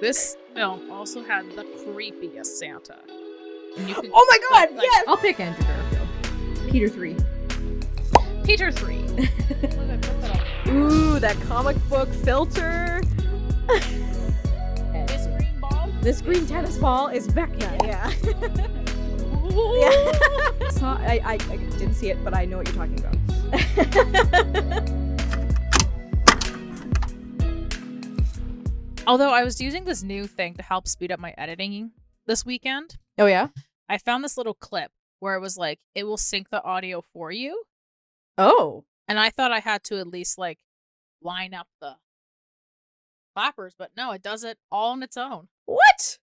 This film also had the creepiest Santa. And you could, oh my god, like, yes! I'll pick Andrew Garfield. Peter 3. Peter 3. Ooh, that comic book filter. This green ball. This green tennis ball is Vecna. Yeah. I didn't see it, but I know what you're talking about. Although I was using this new thing to help speed up my editing this weekend, Oh yeah? I found this little clip where it was like, it will sync the audio for you. Oh. And I thought I had to at least like line up the clappers, but no, it does it all on its own. What?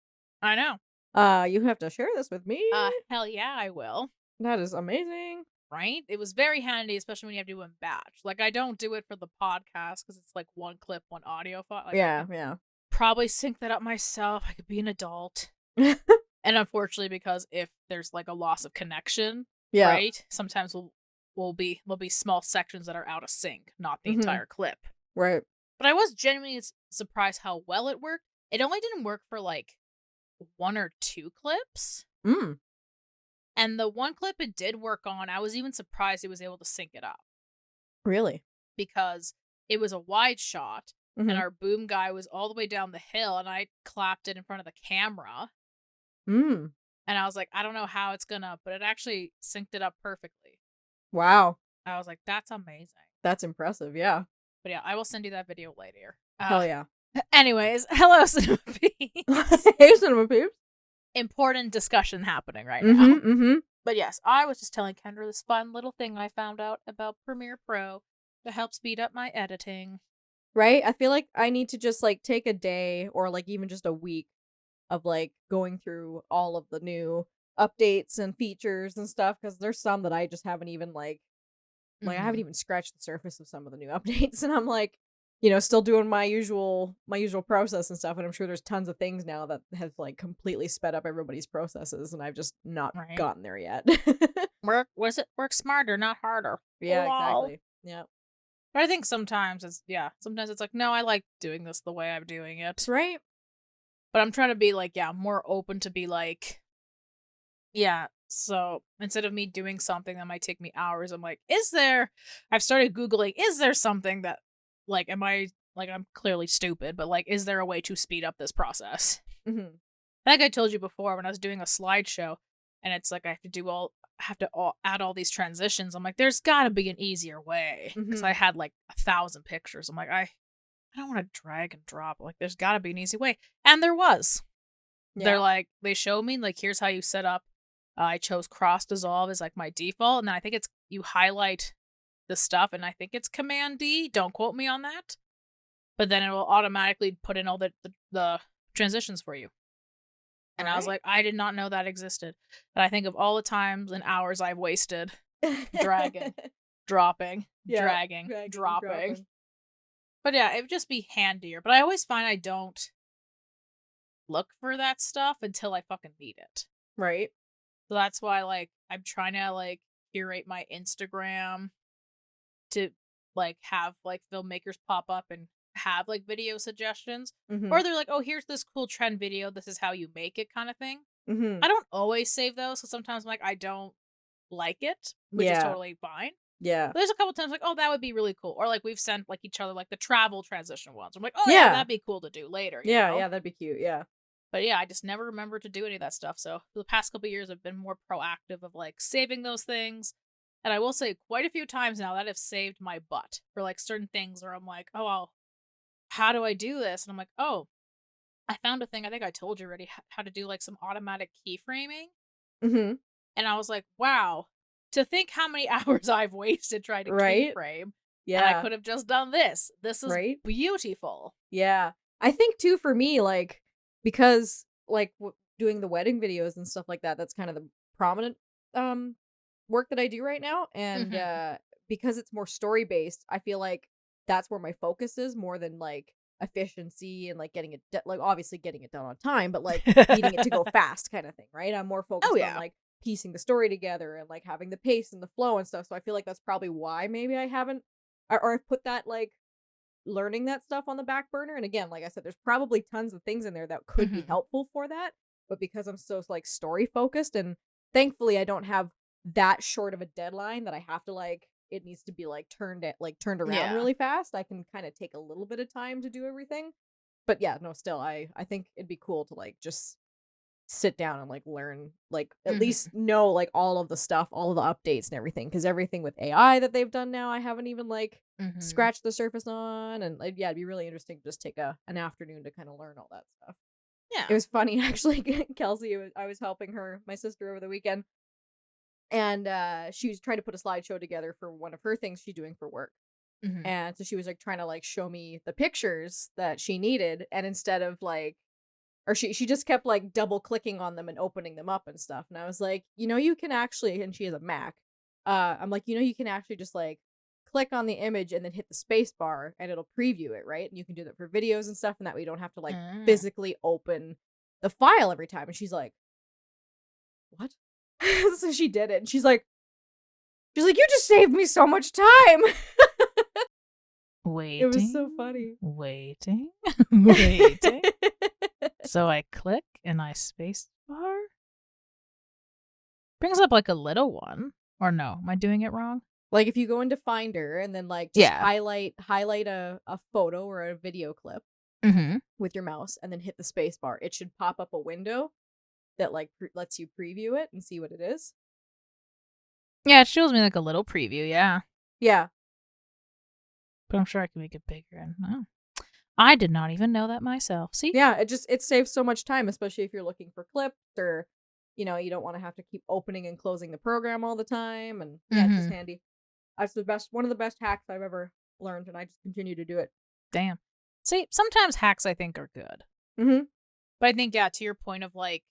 I know. You have to share this with me. Hell yeah, I will. That is amazing. Right? It was very handy, especially when you have to do it in batch. Like, I don't do it for the podcast because it's like one clip, one audio file. Like, Yeah. Probably sync that up myself. I could be an adult. And unfortunately, because if there's like a loss of connection, Yeah. right? Sometimes there'll be small sections that are out of sync, not the entire clip. Right. But I was genuinely surprised how well it worked. It only didn't work for like 1 or 2 clips. Mm. And the one clip it did work on, I was even surprised it was able to sync it up. Really? Because it was a wide shot, Mhm. and our boom guy was all the way down the hill, and I clapped it in front of the camera. Mm. And I was like, I don't know how it's gonna, but it actually synced it up perfectly. Wow. I was like, that's amazing. That's impressive, yeah. But yeah, I will send you that video later. Hell yeah. Anyways, hello, Cinema Peeps. Hey, Cinema Peeps. Important discussion happening right now. Mm-hmm. But yes, I was just telling Kendra this fun little thing I found out about Premiere Pro to help speed up my editing. Right? I feel like I need to just like take a day or like even just a week of like going through all of the new updates and features and stuff, because there's some that I just haven't even like I haven't even scratched the surface of some of the new updates, and I'm like, still doing my usual process and stuff, and I'm sure there's tons of things now that have like completely sped up everybody's processes, and I've just not gotten there yet. Work smarter, not harder. Yeah, Lol. exactly. Yeah. But I think sometimes it's like, no, I like doing this the way I'm doing it. Right. But I'm trying to be like, more open to be like, so instead of me doing something that might take me hours, I'm like, I've started Googling, is there something that, like, I'm clearly stupid, but like, is there a way to speed up this process? Mm-hmm. Like I told you before, when I was doing a slideshow, and it's like I have to add all these transitions. I'm like, there's got to be an easier way, because I had like 1,000 pictures. I'm like, I don't want to drag and drop. Like, there's got to be an easy way, and there was. Yeah. They're like, they showed me like, here's how you set up. I chose cross dissolve as like my default, and then I think it's you highlight the stuff, and I think it's Command D. Don't quote me on that, but then it will automatically put in all the transitions for you. And I was like, I did not know that existed. But I think of all the times and hours I've wasted dragging, dropping, dragging, dropping. But yeah, it would just be handier. But I always find I don't look for that stuff until I fucking need it. Right. So that's why, like, I'm trying to, like, curate my Instagram to, like, have, like, filmmakers pop up and have like video suggestions, or they're like, oh, here's this cool trend video, this is how you make it, kind of thing. I don't always save those, so sometimes I'm like, I don't like it, which is totally fine. But there's a couple times like, oh, that would be really cool, or like we've sent like each other like the travel transition ones. I'm like, oh yeah, that'd be cool to do later. You know? That'd be cute. But yeah, I just never remember to do any of that stuff. So for the past couple of years, I've been more proactive of like saving those things. And I will say quite a few times now that have saved my butt for like certain things where I'm like, oh, how do I do this? And I'm like, oh, I found a thing. I think I told you already how to do like some automatic keyframing. And I was like, wow, to think how many hours I've wasted trying to keyframe. Yeah. And I could have just done this. This is beautiful. Yeah. I think too, for me, like, because like doing the wedding videos and stuff like that, that's kind of the prominent work that I do right now. And because it's more story based, I feel like that's where my focus is more than like efficiency and like getting it like obviously getting it done on time, but like needing it to go fast kind of thing, right? I'm more focused on like piecing the story together and like having the pace and the flow and stuff. So I feel like that's probably why maybe I haven't or I've put that like learning that stuff on the back burner. And again, like I said, there's probably tons of things in there that could be helpful for that. But because I'm so like story focused, and thankfully I don't have that short of a deadline that I have to like, it needs to be like turned around really fast. I can kind of take a little bit of time to do everything. But yeah, no, still, I think it'd be cool to like just sit down and like learn, like at least know like all of the stuff, all of the updates and everything, because everything with AI that they've done now, I haven't even like scratched the surface on. And like, yeah, it'd be really interesting to just take an afternoon to kind of learn all that stuff. Yeah, it was funny actually. Kelsey, I was helping my sister over the weekend, and she was trying to put a slideshow together for one of her things she's doing for work. And so she was like trying to like show me the pictures that she needed, and instead of like, or she just kept like double clicking on them and opening them up and stuff. And I was like, you can actually, and she has a Mac. I'm like, you can actually just like click on the image and then hit the space bar and it'll preview it, right? And you can do that for videos and stuff, and that way you don't have to like physically open the file every time. And she's like, what? So she did it, and she's like, you just saved me so much time. Waiting. It was so funny. Waiting. So I click and I space bar. Brings up like a little one. Or no, am I doing it wrong? Like if you go into Finder and then like just highlight a photo or a video clip with your mouse and then hit the space bar, it should pop up a window that like lets you preview it and see what it is. Yeah, it shows me like a little preview, yeah. Yeah. But I'm sure I can make it bigger. And I did not even know that myself. See? Yeah, it saves so much time, especially if you're looking for clips, or you don't want to have to keep opening and closing the program all the time. And yeah, it's just handy. That's one of the best hacks I've ever learned, and I just continue to do it. Damn. See, sometimes hacks I think are good. But I think, yeah, to your point of like,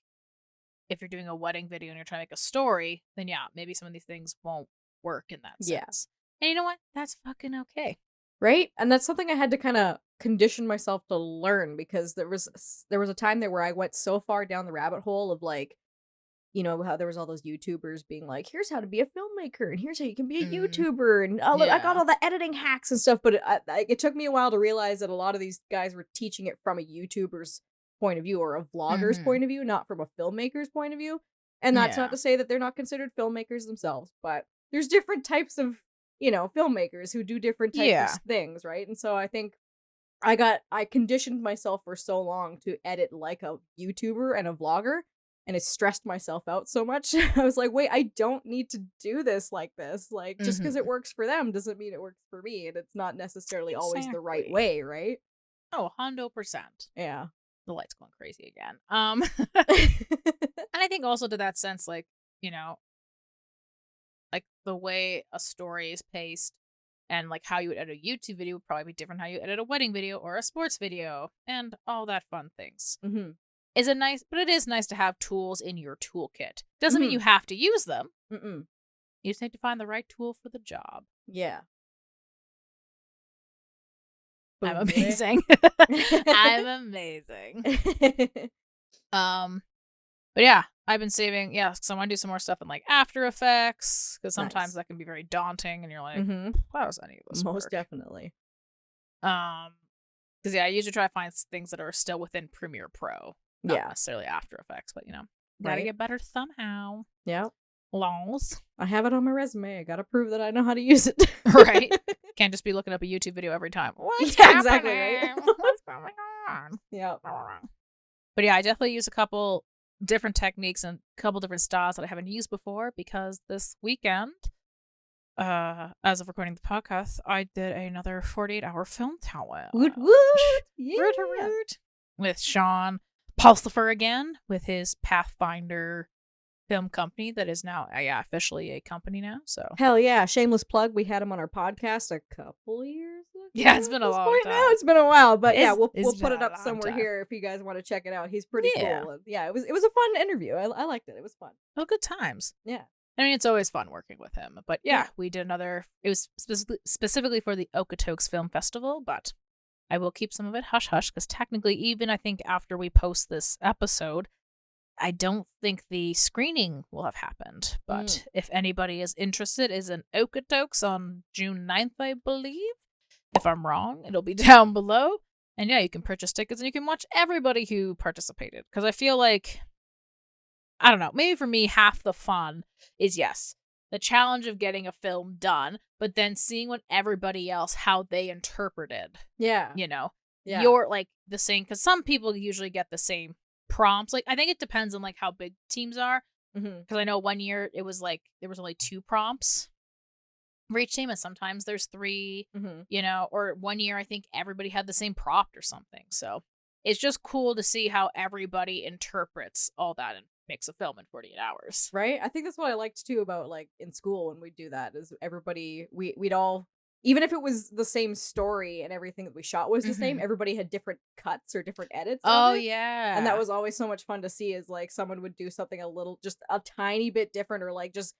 if you're doing a wedding video and you're trying to make a story, then yeah, maybe some of these things won't work in that sense. And you know what? That's fucking okay. Right? And that's something I had to kind of condition myself to learn, because there was a time there where I went so far down the rabbit hole of like, how there was all those YouTubers being like, here's how to be a filmmaker, and here's how you can be a YouTuber, and look, I got all the editing hacks and stuff. But it took me a while to realize that a lot of these guys were teaching it from a YouTuber's point of view or a vlogger's point of view, not from a filmmaker's point of view. And that's not to say that they're not considered filmmakers themselves, but there's different types of filmmakers who do different types of things, right? And so I think I conditioned myself for so long to edit like a YouTuber and a vlogger, and it stressed myself out so much. I was like, wait, I don't need to do this like this. Like, just because it works for them doesn't mean it works for me, and it's not necessarily always the right way, right? Oh, 100%. Yeah. The light's going crazy again. And I think also to that sense, like, like the way a story is paced and like how you would edit a YouTube video would probably be different how you edit a wedding video or a sports video and all that fun things. Is it nice? But it is nice to have tools in your toolkit. Doesn't mean you have to use them. You just need to find the right tool for the job. Yeah. I'm amazing. I'm amazing. But yeah, I've been saving, because I want to do some more stuff in like After Effects, because sometimes that can be very daunting, and you're like, how does any of this work? Most definitely. Because I usually try to find things that are still within Premiere Pro, not necessarily After Effects, but gotta get better somehow. Yeah. Lols. I have it on my resume. I gotta prove that I know how to use it. Right? Can't just be looking up a YouTube video every time. What's exactly right. What's going on? Yeah. But yeah, I definitely use a couple different techniques and a couple different styles that I haven't used before, because this weekend, as of recording the podcast, I did another 48-hour film challenge. Woot woot! Yeah. Root. With Sean Pulsifer again, with his Pathfinder film company that is now officially a company now. So hell yeah, shameless plug. We had him on our podcast a couple years ago. Yeah, it's been a long time. Now it's been a while, but we'll put it up somewhere here if you guys want to check it out. He's pretty cool. And it was a fun interview. I liked it. It was fun. Oh, good times. Yeah. I mean, it's always fun working with him. But we did another. It was specifically for the Okotoks Film Festival, but I will keep some of it hush hush, because technically, even I think after we post this episode, I don't think the screening will have happened. But if anybody is interested, is in Okotoks on June 9th, I believe. If I'm wrong, it'll be down below. And yeah, you can purchase tickets and you can watch everybody who participated. Because I feel like, I don't know, maybe for me, half the fun is, yes, the challenge of getting a film done, but then seeing what everybody else, how they interpreted, Yeah. you know, Yeah. you're like the same, because some people usually get the same prompts. Like, I think it depends on like how big teams are. Because I know one year it was like there was only 2 prompts for each team, and sometimes there's 3, you know, or one year I think everybody had the same prop or something. So it's just cool to see how everybody interprets all that and makes a film in 48 hours. Right? I think that's what I liked too about like in school when we do that is everybody we'd all, even if it was the same story and everything that we shot was the same, everybody had different cuts or different edits. Oh of it. yeah. And that was always so much fun to see, is like someone would do something a little, just a tiny bit different, or like just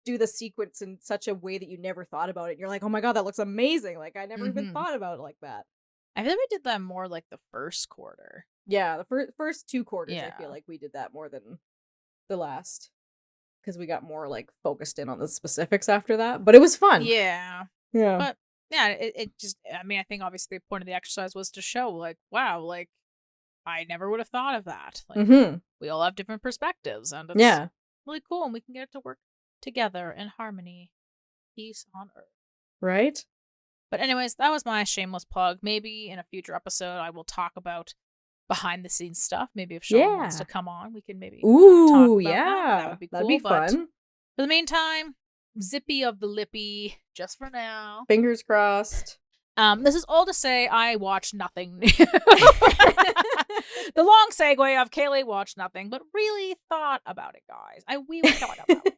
do the sequence in such a way that you never thought about it. You're like, oh my god, that looks amazing. Like I never even thought about it like that. I feel like we did that more like the first quarter. Yeah, the first 2 quarters, I Yeah. feel like we did that more than the last, because we got more like focused in on the specifics after that. But it was fun. Yeah. Yeah. But yeah, it just, I mean, I think obviously the point of the exercise was to show like, wow, like I never would have thought of that. Like we all have different perspectives, and it's really cool, and we can get it to work together in harmony. Peace on earth. Right? But anyways, that was my shameless plug. Maybe in a future episode I will talk about behind the scenes stuff. Maybe if Sean wants to come on, we can maybe talk about that would be cool. That'd be fun. For the meantime, zippy of the lippy just for now. Fingers crossed. This is all to say I watched nothing. The long segue of Caleigh watched nothing, but really thought about it, guys. We thought about it.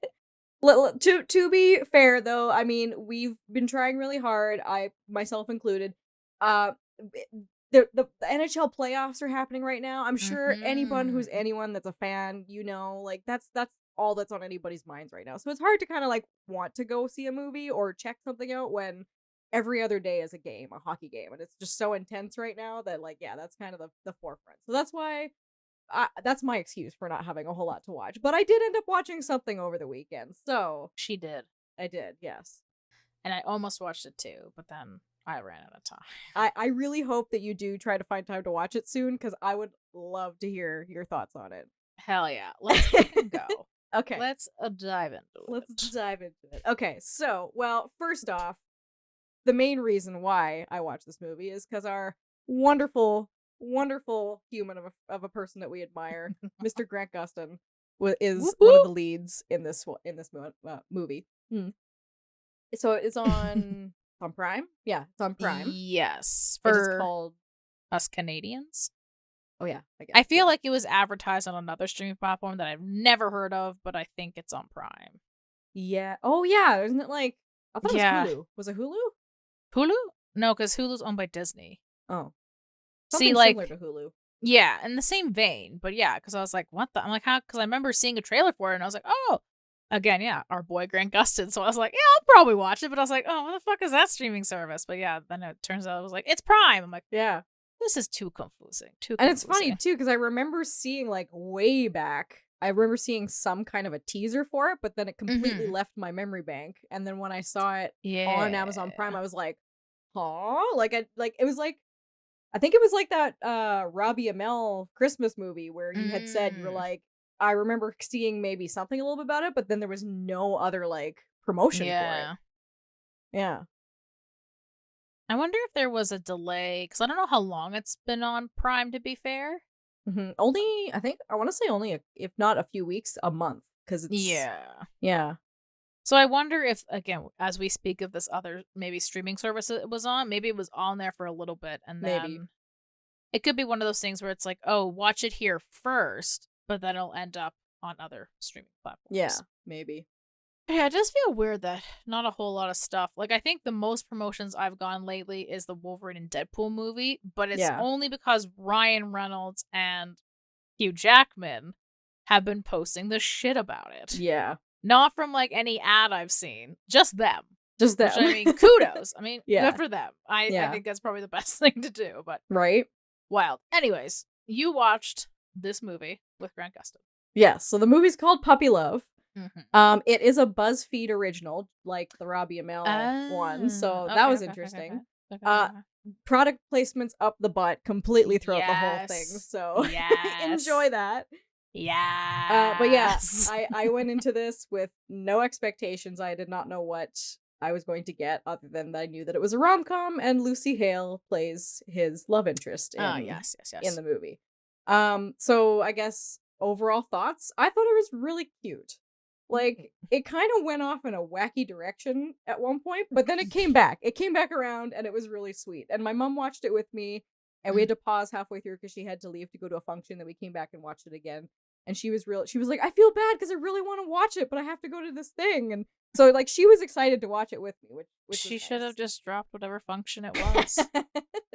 To be fair, though, I mean, we've been trying really hard, I myself included. The NHL playoffs are happening right now. I'm sure anyone that's a fan, you know, like that's all that's on anybody's minds right now. So it's hard to kind of like want to go see a movie or check something out when every other day is a game, a hockey game, and it's just so intense right now that like, yeah, that's kind of the forefront. So that's why that's my excuse for not having a whole lot to watch. But I did end up watching something over the weekend. So she did. I did, yes. And I almost watched it too, but then I ran out of time. I really hope that you do try to find time to watch it soon, because I would love to hear your thoughts on it. Hell yeah. Let's fucking go. Okay. Let's dive into it. Let's dive into it. Okay, so, well, first off, the main reason why I watched this movie is because our wonderful, wonderful human of a person that we admire, Mr. Grant Gustin, is one of the leads in this movie. So it's on on Prime. Yeah, it's on Prime. Yes, It's called Us Canadians. Oh yeah, I guess. I feel like it was advertised on another streaming platform that I've never heard of, but I think it's on Prime. Yeah. Oh yeah, isn't it like? I thought it was Hulu. Was it Hulu? Hulu? No, because Hulu's owned by Disney. Oh. See, like, similar to Hulu. Yeah, in the same vein, but yeah, because I was like, what the? I'm like, how? Because I remember seeing a trailer for it, and I was like, oh, again, yeah, our boy Grant Gustin. So I was like, yeah, I'll probably watch it, but I was like, oh, what the fuck is that streaming service? But yeah, then it turns out it was like, it's Prime. I'm like, yeah, this is too confusing. And it's funny too, because I remember seeing like way back. I remember seeing some kind of a teaser for it, but then it completely left my memory bank. And then when I saw it on Amazon Prime, I was like, huh? It was like, I think it was like that Robbie Amell Christmas movie where you had said, you were like, I remember seeing maybe something a little bit about it, but then there was no other like promotion for it. Yeah. I wonder if there was a delay, because I don't know how long it's been on Prime, to be fair. Only, I think, I want to say only, if not a few weeks, a month. Because it's... Yeah. So I wonder if, again, as we speak of this other maybe streaming service it was on, maybe it was on there for a little bit, and then it could be one of those things where it's like, oh, watch it here first, but then it'll end up on other streaming platforms. Yeah, maybe. Yeah, it does feel weird that not a whole lot of stuff. Like, I think the most promotions I've gone lately is the Wolverine and Deadpool movie, but it's only because Ryan Reynolds and Hugh Jackman have been posting the shit about it. Yeah. Not from, like, any ad I've seen. Just them. Just them. Which, I mean, kudos. I mean, good for them. I think that's probably the best thing to do, but... Right? Wild. Anyways, you watched this movie with Grant Gustin. Yes, so the movie's called Puppy Love. It is a BuzzFeed original, like the Robbie Amell one, so that was interesting. Uh, product placements up the butt completely throughout the whole thing. Yes. So Yes. enjoy that. Yeah. But yeah, I went into this with no expectations. I did not know what I was going to get, other than I knew that it was a rom-com and Lucy Hale plays his love interest yes. in the movie. So I guess overall thoughts, I thought it was really cute. Like, it kind of went off in a wacky direction at one point, but then it came back. It came back around, and it was really sweet. And my mom watched it with me, and we had to pause halfway through because she had to leave to go to a function. Then we came back and watched it again. And she was like, I feel bad because I really want to watch it, but I have to go to this thing. And so, like, she was excited to watch it with me, which she was should nice. have just dropped whatever function it was.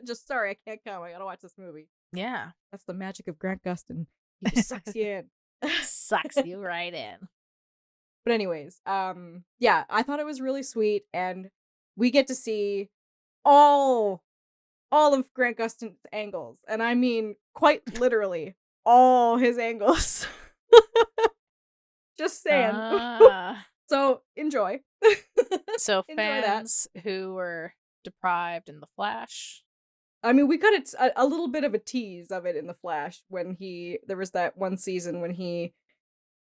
Just, sorry, I can't come. I gotta watch this movie. Yeah. That's the magic of Grant Gustin. He just sucks you in. Sucks you right in. But anyways, yeah, I thought it was really sweet, and we get to see all of Grant Gustin's angles, and I mean quite literally all his angles. Just saying. So enjoy. So Enjoy that. fans who were deprived in The Flash. I mean, we got a little bit of a tease of it in The Flash when there was that one season when he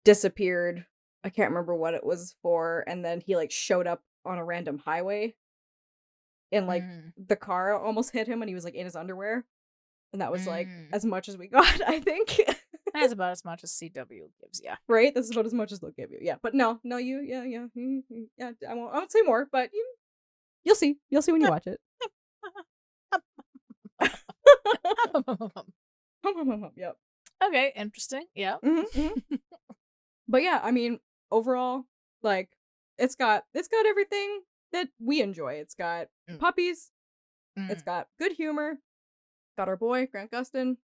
disappeared. I can't remember what it was for, and then he like showed up on a random highway, and like the car almost hit him, and he was like in his underwear, and that was like as much as we got, I think. That's about as much as CW gives you. Right? That's about as much as they'll give you. Yeah, but no, yeah. I won't say more, but you'll see. You'll see when you watch it. Yep. Okay, interesting. Yeah. But yeah, I mean, overall, like, it's got everything that we enjoy. It's got puppies. It's got good humor. Got our boy Grant Gustin.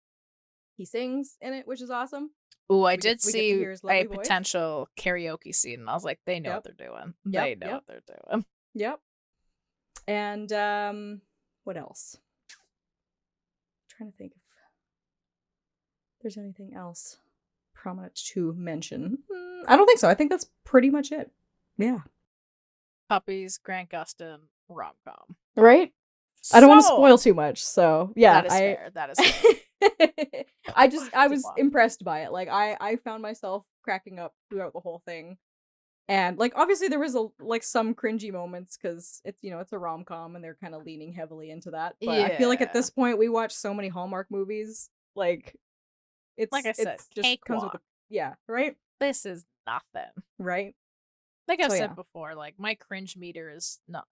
He sings in it, which is awesome. Ooh, I did we get to see hear his lovely a voice. potential karaoke scene, and I was like, they know what they're doing. They know what they're doing. Yep. And what else? I'm trying to think if there's anything else prominent to mention. I don't think so. I think that's pretty much it. Yeah. Puppies, Grant Gustin, rom-com. Right? I don't want to spoil too much, so yeah. That is fair. That is fair. I was impressed by it. Like, I found myself cracking up throughout the whole thing. And like, obviously there was some cringy moments because it's, it's a rom-com and they're kind of leaning heavily into that. But I feel like at this point we watch so many Hallmark movies. Like, it's like I said, just comes with right? This is nothing. Right? Like I've said before, like my cringe meter is not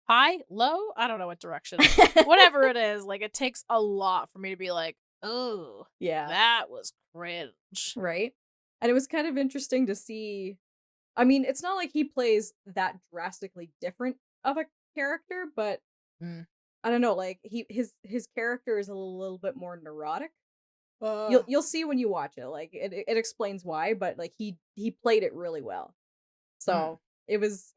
high, low, I don't know what direction. Whatever it is, like it takes a lot for me to be like, oh, yeah, that was cringe. Right? And it was kind of interesting to see. I mean, it's not like he plays that drastically different of a character, but I don't know, like his character is a little bit more neurotic. You'll see when you watch it. Like it explains why, but like he played it really well. So it was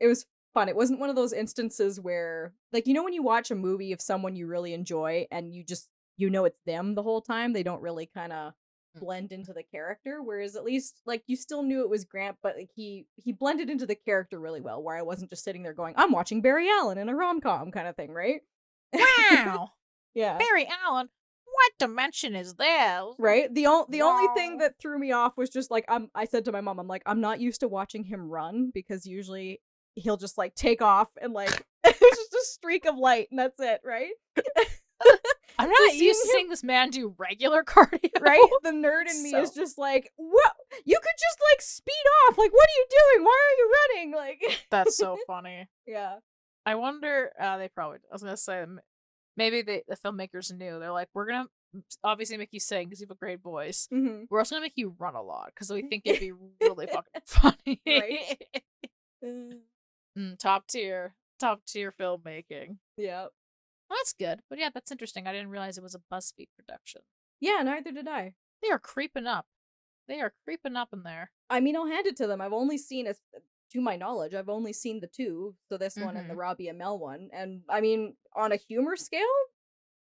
fun. It wasn't one of those instances where, like, when you watch a movie of someone you really enjoy and you just it's them the whole time. They don't really kind of blend into the character, whereas at least like you still knew it was Grant, but like he blended into the character really well, where I wasn't just sitting there going, I'm watching Barry Allen in a rom-com kind of thing, right? Wow. Yeah. Barry Allen, what dimension is this? Right? The only thing that threw me off was just like I said to my mom, I'm like, I'm not used to watching him run because usually he'll just like take off and like there's just a streak of light and that's it, right? I'm not used to seeing this man do regular cardio. Right? The nerd in me is just like, what? You could just like speed off. Like, what are you doing? Why are you running? Like, that's so funny. Yeah. I wonder, I was going to say, maybe the filmmakers knew. They're like, we're going to obviously make you sing because you have a great voice. Mm-hmm. We're also going to make you run a lot because we think it'd be really fucking funny. Right? Top tier filmmaking. Yeah. Well, that's good. But yeah, that's interesting. I didn't realize it was a BuzzFeed production. Yeah, neither did I. They are creeping up. They are creeping up in there. I mean, I'll hand it to them. I've only seen, to my knowledge, I've only seen the two. So this one and the Robbie Amell one. And I mean, on a humor scale,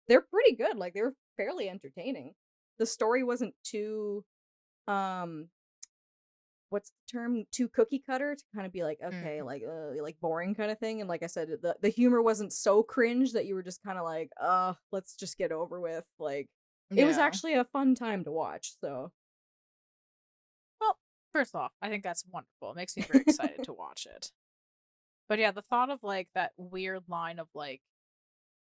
they're pretty good. Like, they were fairly entertaining. The story wasn't too, what's the term, too cookie cutter to kind of be like, okay, like boring kind of thing. And like I said, the humor wasn't so cringe that you were just kind of like, let's just get over with. Like, it was Yeah. actually a fun time to watch. So Well, first off, I think that's wonderful. It makes me very excited to watch it. But yeah, the thought of like that weird line of like,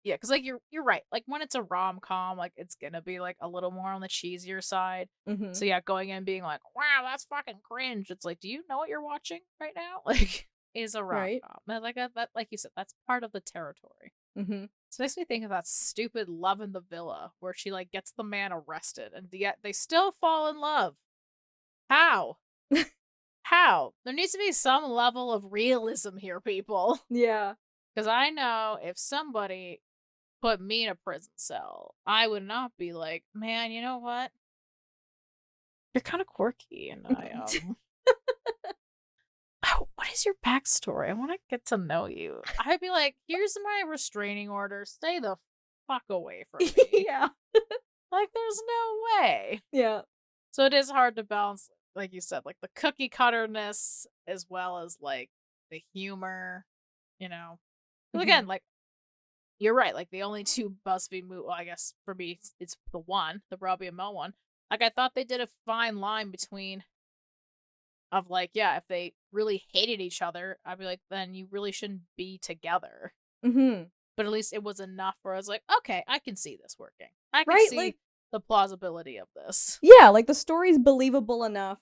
yeah, because like you're right. Like when it's a rom-com, like it's gonna be like a little more on the cheesier side. mhm. So yeah, going in being like, wow, that's fucking cringe. It's like, do you know what you're watching right now? Like, is a Right. rom-com. And like that, like you said, that's part of the territory. Mhm. So it makes me think of that stupid Love in the Villa where she like gets the man arrested and yet they still fall in love. How? How? There needs to be some level of realism here, people. Yeah. Because I know if somebody put me in a prison cell, I would not be like, man, you know what? You're kind of quirky, and oh, what is your backstory? I want to get to know you. I'd be like, here's my restraining order. Stay the fuck away from me. Yeah. Like, there's no way. Yeah. So it is hard to balance, like you said, like the cookie cutterness as well as like the humor, you know. 'Cause again, like you're right. Like the only two BuzzFeed movies, well, I guess for me, it's the Robbie and Mel one. Like I thought they did a fine line between, of like, yeah, if they really hated each other, I'd be like, then you really shouldn't be together. Mhm. But at least it was enough where I was like, okay, I can see this working. I can Right, see like- the plausibility of this. Yeah, like the story's believable enough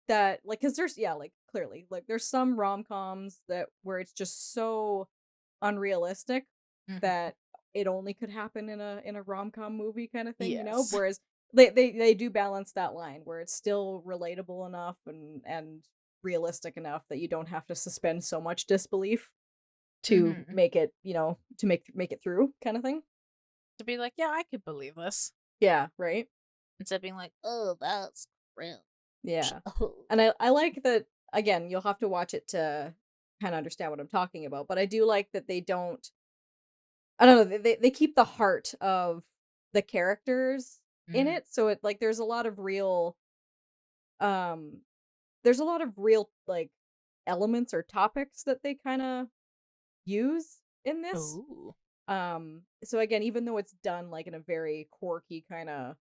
that like, because there's, yeah, like clearly like there's some rom-coms that where it's just so unrealistic Mhm. that it only could happen in a rom-com movie kind of thing, you know. Yes. Whereas they do balance that line where it's still relatable enough and realistic enough that you don't have to suspend so much disbelief to Mhm. make it, you know, to make it through kind of thing. To be like, yeah, I could believe this. Yeah, right. Instead of being like, oh, that's cringe. Yeah. Oh. And I like that, again, you'll have to watch it to kind of understand what I'm talking about, but I do like that they don't, I don't know, they keep the heart of the characters in Mhm. it. So it like um there's a lot of real like elements or topics that they kind of use in this. Ooh. So again, even though it's done like in a very quirky kind of,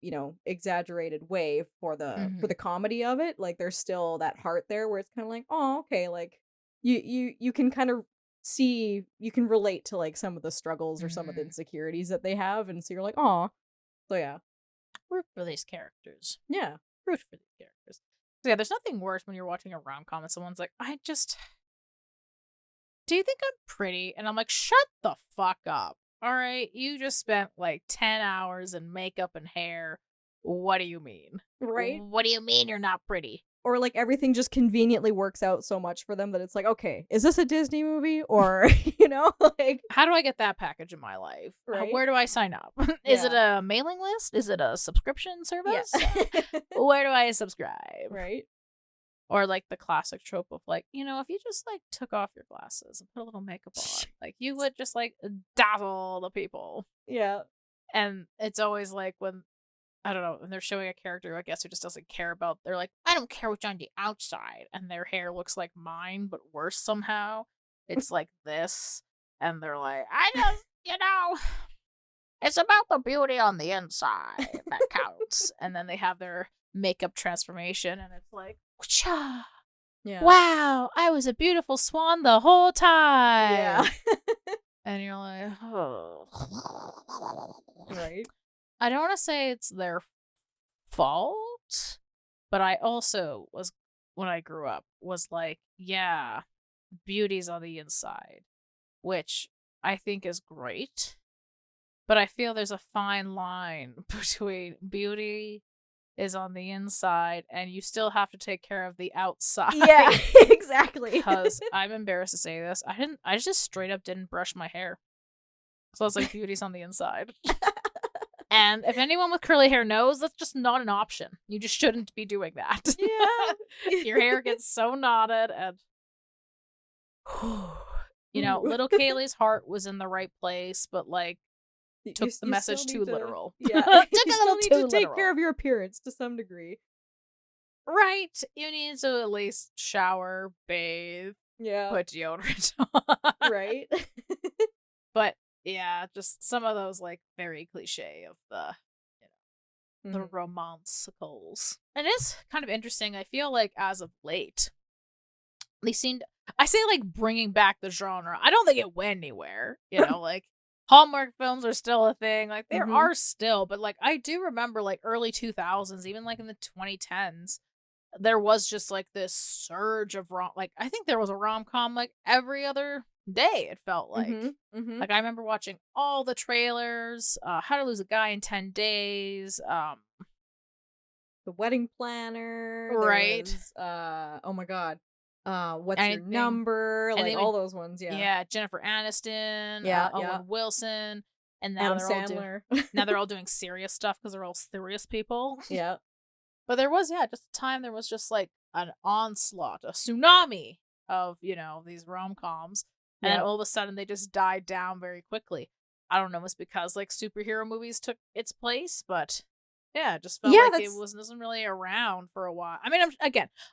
you know, exaggerated way for the comedy of it, like there's still that heart there where it's kind of like, oh, okay, like you can kind of see, you can relate to like some of the struggles or some of the insecurities that they have, and so you're like, oh, so yeah. Root for these characters. Yeah. Root for these characters. So yeah, there's nothing worse when you're watching a rom-com and someone's like, do you think I'm pretty? And I'm like, shut the fuck up. All right, you just spent like 10 hours in makeup and hair. What do you mean? Right? What do you mean you're not pretty? Or like everything just conveniently works out so much for them that it's like, okay, is this a Disney movie or you know, like How do I get that package in my life? Right? Where do I sign up? Is it a mailing list? Is it a subscription service? yeah. Where do I subscribe? Right? Or like the classic trope of like, you know, if you just like took off your glasses and put a little makeup on, like you would just like dazzle the people. Yeah. And it's always like when, I don't know, when they're showing a character, I guess, who just doesn't care about, they're like, I don't care what's on the outside. And their hair looks like mine, but worse somehow. It's like this. And they're like, I just, you know, it's about the beauty on the inside that counts. And then they have their makeup transformation and it's like, wha-cha. Yeah. Wow, I was a beautiful swan the whole time. Yeah. And you're like, oh. Right? I don't want to say it's their fault, but I also was, when I grew up, was like, yeah, beauty's on the inside, which I think is great. But I feel there's a fine line between beauty is on the inside and you still have to take care of the outside. Yeah, exactly. Because I'm embarrassed to say this, I just straight up didn't brush my hair. So I was like, beauty's on the inside. And if anyone with curly hair knows, that's just not an option. You just shouldn't be doing that. Yeah. Your hair gets so knotted and you know, little Caleigh's heart was in the right place, but like took the message too literal. Yeah. Took You a still little need too to take literal. care of your appearance to some degree. Right. You need to at least shower, bathe, Yeah. put deodorant on. Right. But yeah, just some of those like very cliche of the Mhm. romancicals. And it's kind of interesting. I feel like as of late, they seemed I say like bringing back the genre. I don't think it went anywhere. Like Hallmark films are still a thing. Like there Mhm. are still, but like I do remember like early 2000s, even like in the 2010s, there was just like this surge of like I think there was a rom-com like every other day it felt like. Mhm. Mhm. Like I remember watching all the trailers, How to Lose a Guy in 10 Days, The Wedding Planner. There right. was oh my god. What's Your Anything Number? and Like they all would those ones, yeah. yeah, Jennifer Aniston, Yeah, yeah. Owen Wilson, and Adam Sandler. now they're all doing serious stuff because they're all serious people. Yeah. But there was, yeah, just a time there was just like an onslaught, a tsunami of, these rom-coms. And then Yep. all of a sudden they just died down very quickly. I don't know if it's because like superhero movies took its place, but yeah, it just felt Yeah, like it that's wasn't really around for a while. I mean,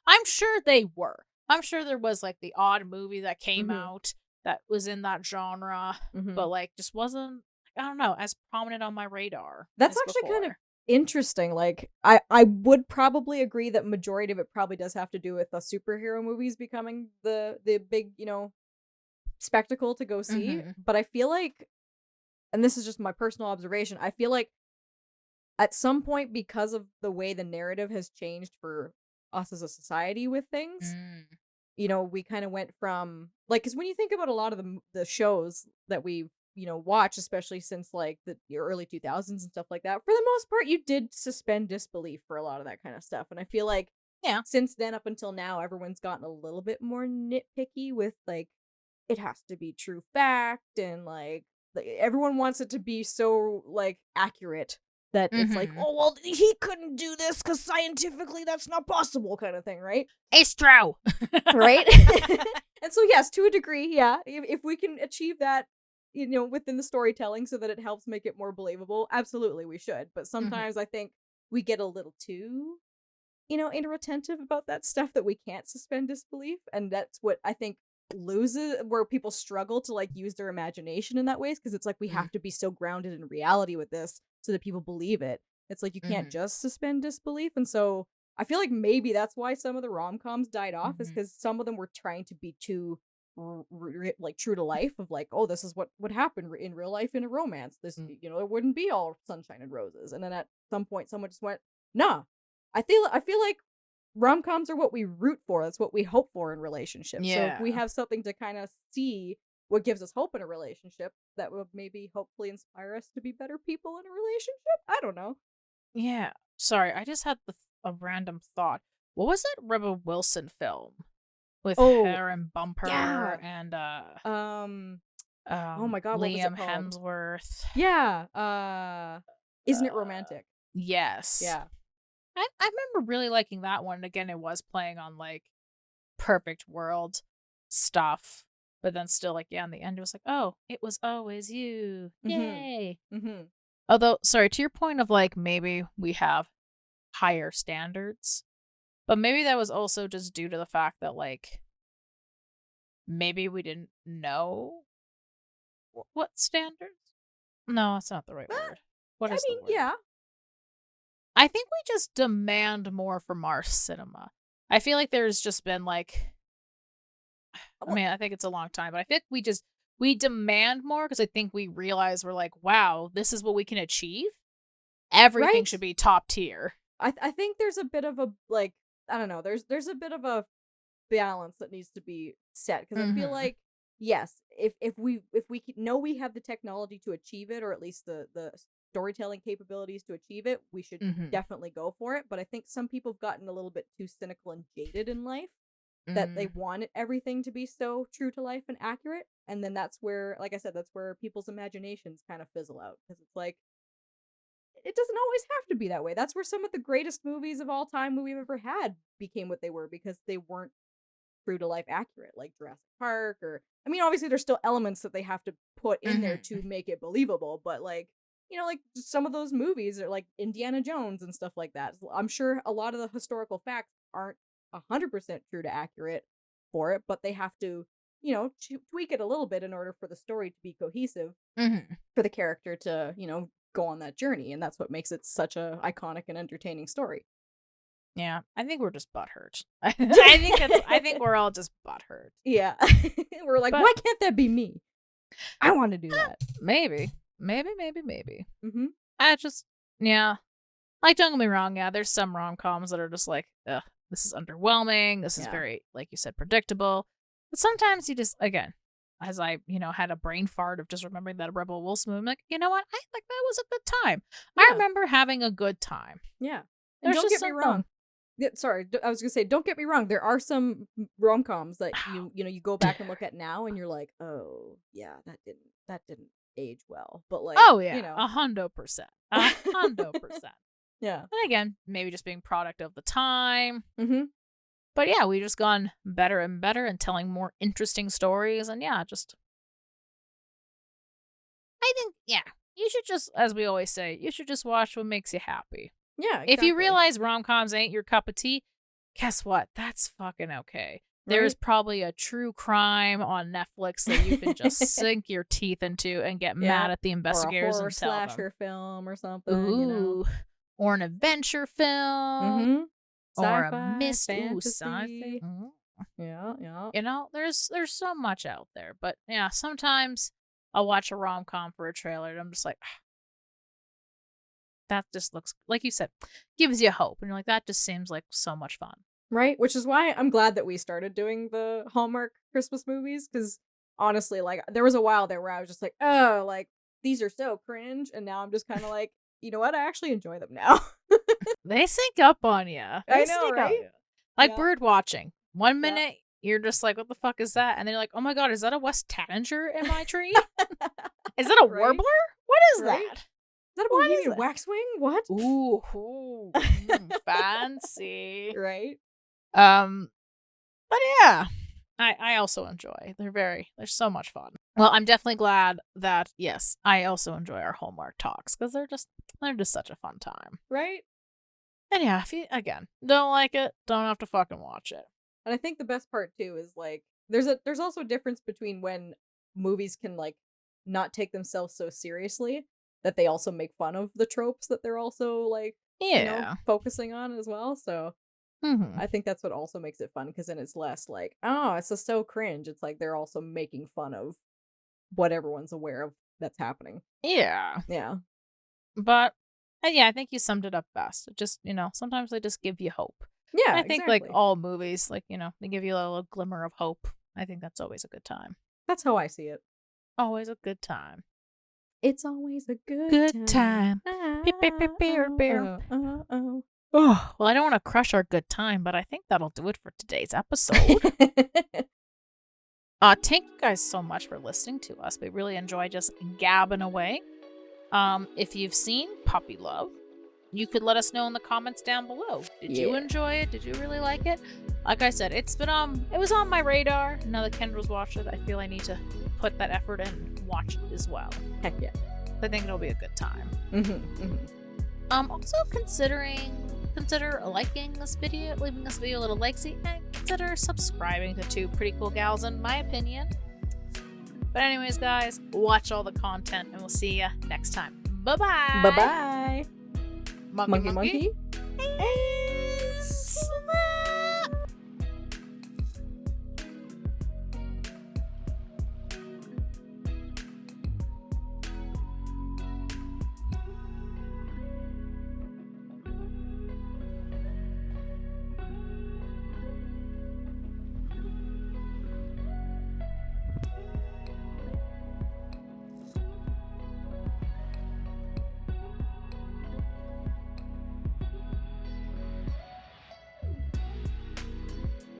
I'm sure they were. I'm sure there was like the odd movie that came mhm. out that was in that genre, but Mhm. like just wasn't, I don't know, as prominent on my radar That's as actually kind of before. interesting. Like I would probably agree that majority of it probably does have to do with the superhero movies becoming the big, spectacle to go see, Mm-hmm. but I feel like, and this is just my personal observation, I feel like at some point, because of the way the narrative has changed for us as a society with things, Mm. we kind of went from like, because when you think about a lot of the shows that we've watched, especially since like the early 2000s and stuff like that, for the most part, you did suspend disbelief for a lot of that kind of stuff, and I feel like Yeah. since then up until now, everyone's gotten a little bit more nitpicky with like it has to be true fact and like everyone wants it to be so like accurate that it's like, Mm-hmm. oh well, he couldn't do this because scientifically that's not possible, kind of thing, right? It's true. Right. And so yes, to a degree, yeah, if we can achieve that within the storytelling so that it helps make it more believable, absolutely we should. But Mhm. sometimes I think we get a little too inattentive about that stuff that we can't suspend disbelief, and that's what I think loses where people struggle to like use their imagination in that ways, because it's like we Mm. have to be so grounded in reality with this so that people believe it. It's like you can't Mhm. just suspend disbelief, and so I feel like maybe that's why some of the rom-coms died off, is Mhm. because some of them were trying to be too like true to life, of like, oh, this is what would happen in real life in a romance, this Mm. it wouldn't be all sunshine and roses, and then at some point someone just went, nah, I feel like rom-coms are what we root for. That's what we hope for in relationships. So if we Yeah. have something to kind of see what gives us hope in a relationship, that would maybe hopefully inspire us to be better people in a relationship. I don't know. Yeah. Sorry, I just had a random thought. What was that Rebel Wilson film with Oh, her and Bumper yeah. and Um oh my god, what was it Liam called? Hemsworth? Yeah. Isn't It Uh Romantic? yes. Yeah. I remember really liking that one. Again, it was playing on like perfect world stuff. But then still like yeah, in the end it was like, "Oh, it was always you." Mhm. Yay. Mhm. Although, sorry, to your point of like maybe we have higher standards, but maybe that was also just due to the fact that like maybe we didn't know what standards. No, that's not the right word. What I is the mean, word? yeah. I think we just demand more from our cinema. I feel like there's just been like, I Well, mean, I think it's a long time, but I think we demand more because I think we realize we're like, wow, this is what we can achieve. Everything right? should be top tier. I think there's a bit of a like, I don't know, there's a bit of a balance that needs to be set, because I feel Mm-hmm. like yes, if we know we have the technology to achieve it, or at least the storytelling capabilities to achieve it, we should Mm-hmm. definitely go for it. But I think some people have gotten a little bit too cynical and jaded in life, that they Mm. want everything to be so true to life and accurate, and then that's where, like I said, that's where people's imaginations kind of fizzle out, because it's like it doesn't always have to be that way. That's where some of the greatest movies of all time we've ever had became what they were, because they weren't true to life accurate, like Jurassic Park. Or I mean, obviously there's still elements that they have to put in there Mm-hmm. to make it believable, but like like some of those movies are like Indiana Jones and stuff like that. I'm sure a lot of the historical facts aren't 100% true to accurate for it, but they have to, you know, tweak it a little bit in order for the story to be cohesive, for the character to, you know, go on that journey, and that's what makes it such a iconic and entertaining story. Yeah, I think we're just butthurt. I think we're all just butthurt. Yeah. We're like, But- why can't that be me? I want to do that. Maybe. Mm-hmm. I just, yeah. Like, don't get me wrong, yeah, there's some rom-coms that are just like, ugh, this is underwhelming, this is Yeah. very, like you said, predictable. But sometimes you just, again, as I, you know, had a brain fart of just remembering that Rebel Wilson movie, I'm like, you know what, I think that was a good time. I Yeah. remember having a good time. Yeah. There's And don't just get me some wrong. fun. Yeah, sorry, I was gonna say, don't get me wrong. There are some rom-coms that you know you go back and look at now, and you're like, oh yeah, that didn't age well. But like, Oh, yeah, you know, 100%. 100%. yeah, And again, maybe just being product of the time. mm-hmm. But yeah, we've just gone better and better and telling more interesting stories. And yeah, just. I think, yeah, you should just, as we always say, you should just watch what makes you happy. Yeah. If you exactly. realize rom-coms ain't your cup of tea, guess what? That's fucking okay. There is Right? probably a true crime on Netflix that you can just sink your teeth into and get Yeah, mad at the or a investigators horror and tell them. slasher film or something, Ooh, you know. or an adventure film, Mm-hmm. or Sci-fi, a fantasy. sci-fi. Yeah, yeah. You know, there's so much out there, but yeah, sometimes I'll watch a rom-com for a trailer and I'm just like, that just looks, like you said, gives you hope, and you're like, that just seems like so much fun. Right? Which is why I'm glad that we started doing the Hallmark Christmas movies, because honestly, like, there was a while there where I was just like, oh, like, these are so cringe, and now I'm just kind of like, you know what? I actually enjoy them now. They sync up on you. I know, right? Like Yeah. bird watching. One minute you're just like, what the fuck is that? And then you're like, oh my god, is that a West Tattinger in my tree? Is that a Right? warbler? What is Right? that? Is that a What is Bohemian that? waxwing? What? Ooh, fancy. Right? But yeah, I also enjoy. They're so much fun. Well, I'm definitely glad that, yes, I also enjoy our Hallmark talks, because they're just such a fun time. Right? And yeah, if you, again, don't like it, don't have to fucking watch it. And I think the best part too is like there's also a difference between when movies can like not take themselves so seriously that they also make fun of the tropes that they're also like, you know, Yeah. focusing on as well. So Mm-hmm. I think that's what also makes it fun, because then it's less like, oh, it's just so cringe. It's like they're also making fun of what everyone's aware of that's happening. Yeah. Yeah. But yeah, I think you summed it up best. It just, you know, sometimes they just give you hope. Yeah. I think exactly. like all movies, like, you know, they give you a little glimmer of hope. I think that's always a good time. That's how I see it. Always a good time. It's always a good Good time. Beep, beep, beep, beep, beep. Oh, well, I don't want to crush our good time, but I think that'll do it for today's episode. Thank you guys so much for listening to us. We really enjoy just gabbing away. If you've seen Puppy Love, you could let us know in the comments down below. Did you Yeah. enjoy it? Did you really like it? Like I said, it was on my radar. Now that Kendra's watched it, I feel I need to put that effort in and watch it as well. Heck yeah. I think it'll be a good time. Mm-hmm. Also consider liking this video, leaving this video a little likesy, and consider subscribing to Two Pretty Cool Gals, in my opinion. But anyways, guys, watch all the content, and we'll see you next time. Bye-bye. Bye-bye. Monkey. Monkey. Hey.